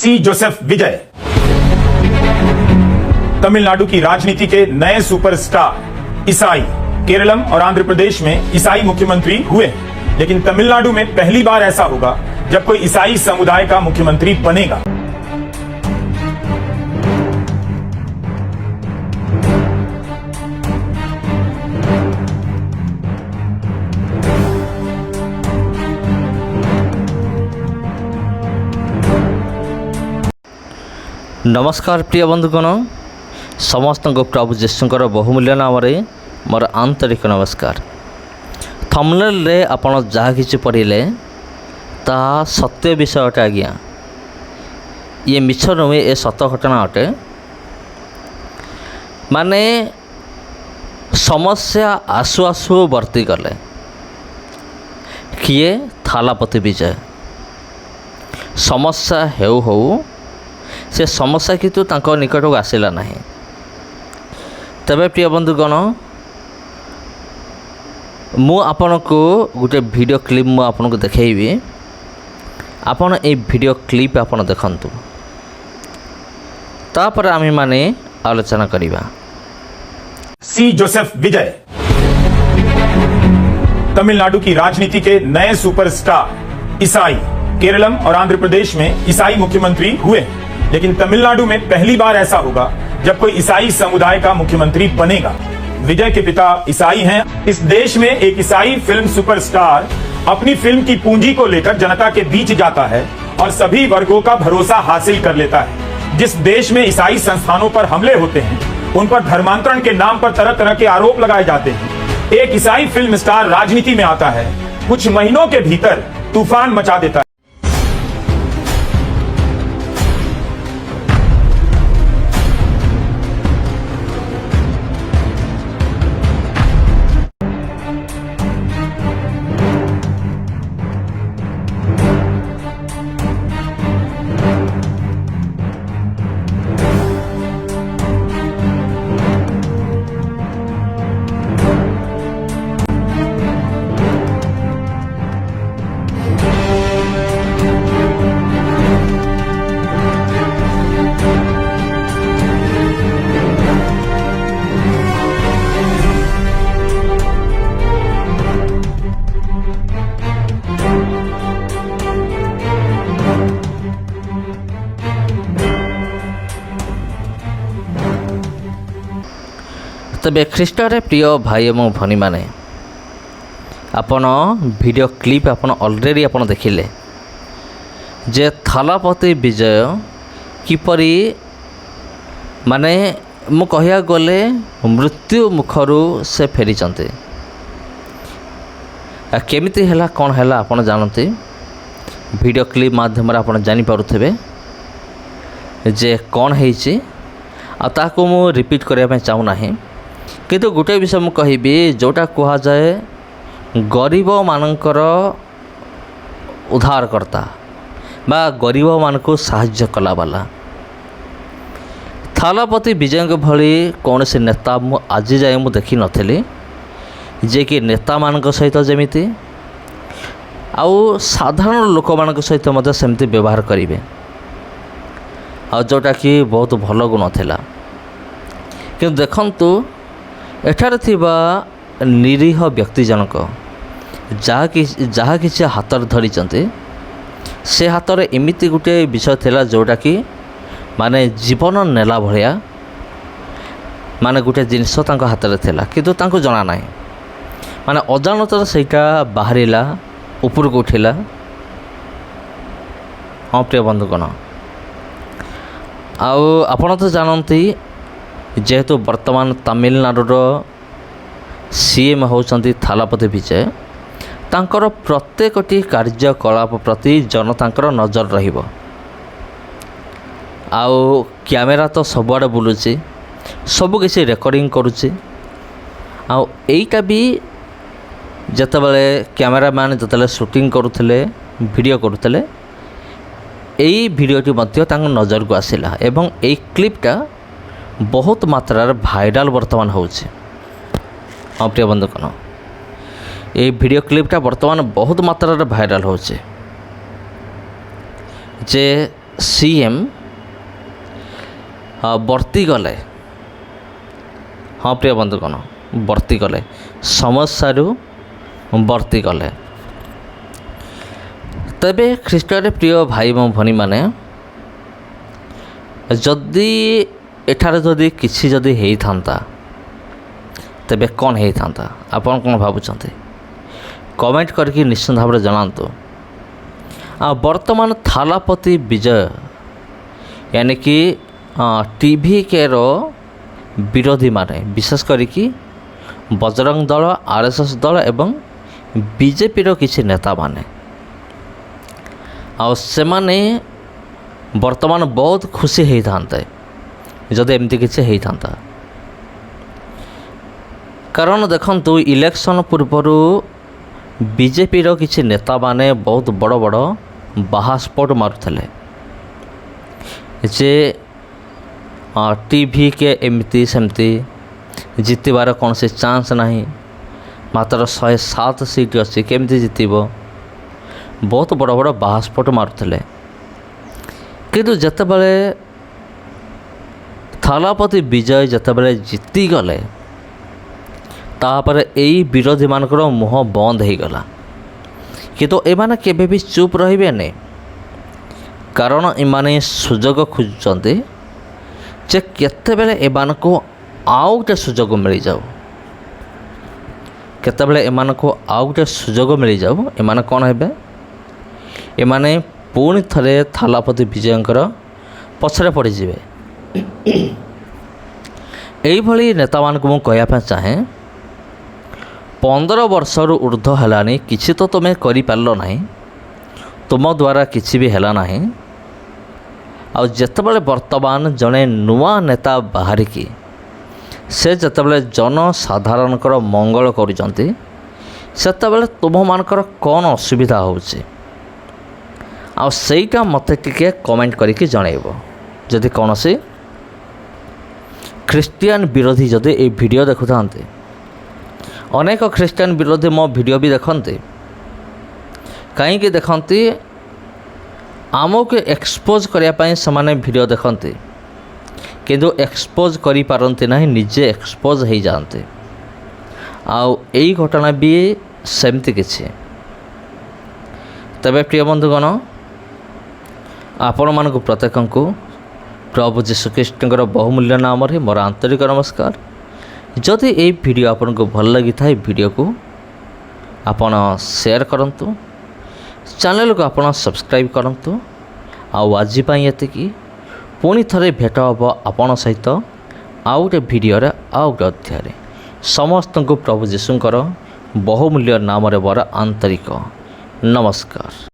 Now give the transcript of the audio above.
सी Joseph विजय तमिलनाडु की राजनीति के नए सुपरस्टार ईसाई केरलम और आंध्र प्रदेश में ईसाई मुख्यमंत्री हुए, लेकिन तमिलनाडु में पहली बार ऐसा होगा जब कोई ईसाई समुदाय का मुख्यमंत्री बनेगा। नमस्कार प्रिय बंधुगण, समस्त प्रभु जीशुंकर बहुमूल्य नाम मोर आंतरिक नमस्कार। थंबनेल रे आपण जहाँ किसी पढ़िले ता सत्य विषय अटे आज्ञा, ये मिछ नुहे, ये सत घटना अटे। माने समस्या आसु आसु वर्ती गले किए थालापति विजय। समस्या हेउ होउ से समस्या किंतु तांको निकट को आसिला नहीं। तबे प्रिय बंधुगण, मु आपन को गोटे वीडियो क्लिप मु आपन को देखेबी। आपन ए वीडियो क्लिप आपन देखंतु, तापर आमी माने आलोचना करिबा। सी जोसेफ विजय तमिलनाडु की राजनीति के नए सुपरस्टार ईसाई केरलम और आंध्र प्रदेश में ईसाई मुख्यमंत्री हुए, लेकिन तमिलनाडु में पहली बार ऐसा होगा जब कोई ईसाई समुदाय का मुख्यमंत्री बनेगा। विजय के पिता ईसाई हैं। इस देश में एक ईसाई फिल्म सुपरस्टार अपनी फिल्म की पूंजी को लेकर जनता के बीच जाता है और सभी वर्गों का भरोसा हासिल कर लेता है। जिस देश में ईसाई संस्थानों पर हमले होते हैं, उन पर धर्मांतरण के नाम पर तरह तरह के आरोप लगाए जाते हैं, एक ईसाई फिल्म स्टार राजनीति में आता है, कुछ महीनों के भीतर तूफान मचा देता है। तबे ख्रीष्टरे प्रिय भाई एवं भनी माने, आपण वीडियो क्लिप आपण ऑलरेडी आपण देखिले जे थालापति विजय किपरि माने मु कहिया गले मृत्यु मुखरू से फेरी चंते। केमिति हैला कोन हैला आपण जानते, वीडियो क्लिप माध्यम आपण जानि पारुथबे जे कोन हेछि। आ ताको मु रिपीट करिया पे चाहू नाही, किंतु गोटे विषय मु कहिबी जोटा कहा जाए गरीब मानकर उद्धारकर्ता बा गरीब मानक साहाय्य कला वाला थालापति विजय भली कौन से नेता मु आज जाए मु देखी नथिली जे कि नेता मानक सहित जेमिति आउ साधारण लोक मानक सहित मते सेमति व्यवहार करिवे, आ जोटा कि बहुत भल गुण थिला। किंतु देखंतु एठार थिबा निरीह व्यक्ति जनक जहाँ किसी हाथ धरिचंते, से हाथ में एमती गोटे विषय थिला जोटा कि माने जीवन नेला भलिया माने गोटे जिनस तांको हाथ में थिला, किंतु तांको जना नाही। माने अजाणतर सेटा बाहरिला ऊपर को उठिला। हाँ प्रिय बंधुगण, आउ आपण तो जानती जेहेतु वर्तमान तमिलनाडुर सीएम होउछंती थालापति विजय, तांकर प्रत्येकटी कार्यकलाप प्रति जनतांकर नजर रहिबो। आउ कैमेरा तो सबुआड़े बुलुची, सब किसी रेकर्डिंग करुची। आउ एइटा भी जतबेले कैमेरामैन जतबेले शूटिंग करुथिले, वीडियो करुथिले, एई वीडियोटी मध्य तांक नजर को आसिला एवं एई क्लिपटा बहुत मात्रार भाइराल वर्तमान होउछि। हाँ प्रिय बंधुगण, ये वीडियो क्लिपटा वर्तमान बहुत मात्रार भाइराल होउछि जे सीएम ବର୍ତ୍ତି ଗଲେ। ହଁ ପ୍ରିୟ ବନ୍ଧୁଗଣ, ବର୍ତ୍ତି ଗଲେ, ସମସ୍ୟାରୁ ବର୍ତ୍ତି ଗଲେ। ତେବେ ଖ୍ରୀଷ୍ଟରେ ପ୍ରିୟ ଭାଇ ଏବଂ ଭଉଣୀମାନେ, ଯଦି ଏଠାରେ ଯଦି କିଛି ଯଦି ହେଇଥାନ୍ତା ତେବେ କ'ଣ ହେଇଥାନ୍ତା? ଆପଣ କ'ଣ ଭାବୁଛନ୍ତି? କମେଣ୍ଟ କରିକି ନିଶ୍ଚିନ୍ତ ଭାବରେ ଜଣାନ୍ତୁ। ଆଉ ବର୍ତ୍ତମାନ ଥାଲାପତି ବିଜୟ यानी कि TVKର ବିରୋଧୀମାନେ, ବିଶେଷ କରିକି ବଜରଙ୍ଗ ଦଳ, RSS ଦଳ ଏବଂ BJPର କିଛି ନେତାମାନେ, ଆଉ ସେମାନେ ବର୍ତ୍ତମାନ ବହୁତ ଖୁସି ହେଇଥାନ୍ତେ ଯଦି ଏମିତି କିଛି ହେଇଥାନ୍ତା। କାରଣ ଦେଖନ୍ତୁ, ଇଲେକ୍ସନ୍ ପୂର୍ବରୁ BJPର କିଛି ନେତାମାନେ ବହୁତ ବଡ଼ ବଡ଼ ବାହାସ୍ପୋଟ ମାରୁଥିଲେ ଯେ TVK ଏମିତି ସେମିତି ଜିତିବାର କୌଣସି ଚାନ୍ସ ନାହିଁ, ମାତ୍ର 107 ସିଟ୍ ଅଛି, କେମିତି ଜିତିବ, ବହୁତ ବଡ଼ ବଡ଼ ବାହାସ୍ପୋଟ ମାରୁଥିଲେ। କିନ୍ତୁ ଯେତେବେଳେ ଥାଲାପତି ବିଜୟ ଯେତେବେଳେ ଜିତିଗଲେ, ତାପରେ ଏଇ ବିରୋଧୀମାନଙ୍କର ମୁହଁ ବନ୍ଦ ହେଇଗଲା। କିନ୍ତୁ ଏମାନେ କେବେ ବି ଚୁପ୍ ରହିବେନି, କାରଣ ଏମାନେ ସୁଯୋଗ ଖୋଜୁଛନ୍ତି ଯେ କେତେବେଳେ ଏମାନଙ୍କୁ ଆଉ ଗୋଟେ ସୁଯୋଗ ମିଳିଯାଉ, କେତେବେଳେ ଏମାନଙ୍କୁ ଆଉ ଗୋଟେ ସୁଯୋଗ ମିଳିଯାଉ, ଏମାନେ କ'ଣ ହେବେ? ଏମାନେ ପୁଣି ଥରେ ଥାଲାପତି ବିଜୟଙ୍କର ପଛରେ ପଡ଼ିଯିବେ। ଏଇଭଳି ନେତାମାନଙ୍କୁ ମୁଁ କହିବା ପାଇଁ ଚାହେଁ, 15 ବର୍ଷରୁ ଉର୍ଦ୍ଧ୍ୱ ହେଲାଣି, କିଛି ତ ତୁମେ କରିପାରିଲ ନାହିଁ, ତୁମ ଦ୍ୱାରା କିଛି ବି ହେଲା ନାହିଁ। ଆଉ ଯେତେବେଳେ ବର୍ତ୍ତମାନ ଜଣେ ନୂଆ ନେତା ବାହାରିକି ସେ ଯେତେବେଳେ ଜନସାଧାରଣଙ୍କର ମଙ୍ଗଳ କରୁଛନ୍ତି, ସେତେବେଳେ ତୁମମାନଙ୍କର କ'ଣ ଅସୁବିଧା ହେଉଛି? ଆଉ ସେଇଟା ମୋତେ ଟିକେ କମେଣ୍ଟ କରିକି ଜଣାଇବ। ଯଦି କୌଣସି ଖ୍ରୀଷ୍ଟିଆନ ବିରୋଧୀ ଯଦି এই ଭିଡ଼ିଓ ଦେଖୁଥାନ୍ତି, ଅନେକ ଖ୍ରୀଷ୍ଟିଆନ ବିରୋଧୀ ମୋ ଭିଡ଼ିଓ ବି ଦେଖନ୍ତି। କାହିଁକି ଦେଖନ୍ତି? ଆମକୁ ଏକ୍ସପୋଜ୍ କରିବା ପାଇଁ ସେମାନେ ଭିଡ଼ିଓ ଦେଖନ୍ତି, କିନ୍ତୁ ଏକ୍ସପୋଜ୍ କରିପାରନ୍ତି ନାହିଁ, ନିଜେ ଏକ୍ସପୋଜ୍ ହେଇଯାଆନ୍ତି। ଆଉ ଏଇ ଘଟଣା ବି ସେମିତି କିଛି। ତେବେ ପ୍ରିୟ ବନ୍ଧୁଗଣ, ଆପଣମାନଙ୍କୁ ପ୍ରତ୍ୟେକଙ୍କୁ ପ୍ରଭୁ ଯୀଶୁଖ୍ରୀଷ୍ଟଙ୍କର ବହୁମୂଲ୍ୟ ନାମରେ ମୋର ଆନ୍ତରିକ ନମସ୍କାର। ଯଦି এই ଭିଡ଼ିଓ ଆପଣଙ୍କୁ ଭଲ ଲାଗିଥାଏ, ଭିଡ଼ିଓକୁ ଆପଣ ସେୟାର କରନ୍ତୁ, ଚ୍ୟାନେଲକୁ ଆପଣ ସବସ୍କ୍ରାଇବ୍ କରନ୍ତୁ। ଆଉ ଆଜି ପାଇଁ ଏତିକି। ପୁଣି ଥରେ ଭେଟ ହେବ ଆପଣ ସହିତ ଆଉ ଗୋଟେ ଭିଡ଼ିଓରେ, ଆଉ ଗୋଟେ ଅଧ୍ୟାୟରେ। ସମସ୍ତଙ୍କୁ ପ୍ରଭୁ ଯୀଶୁଙ୍କର ବହୁମୂଲ୍ୟ ନାମରେ ମୋର ଆନ୍ତରିକ ନମସ୍କାର।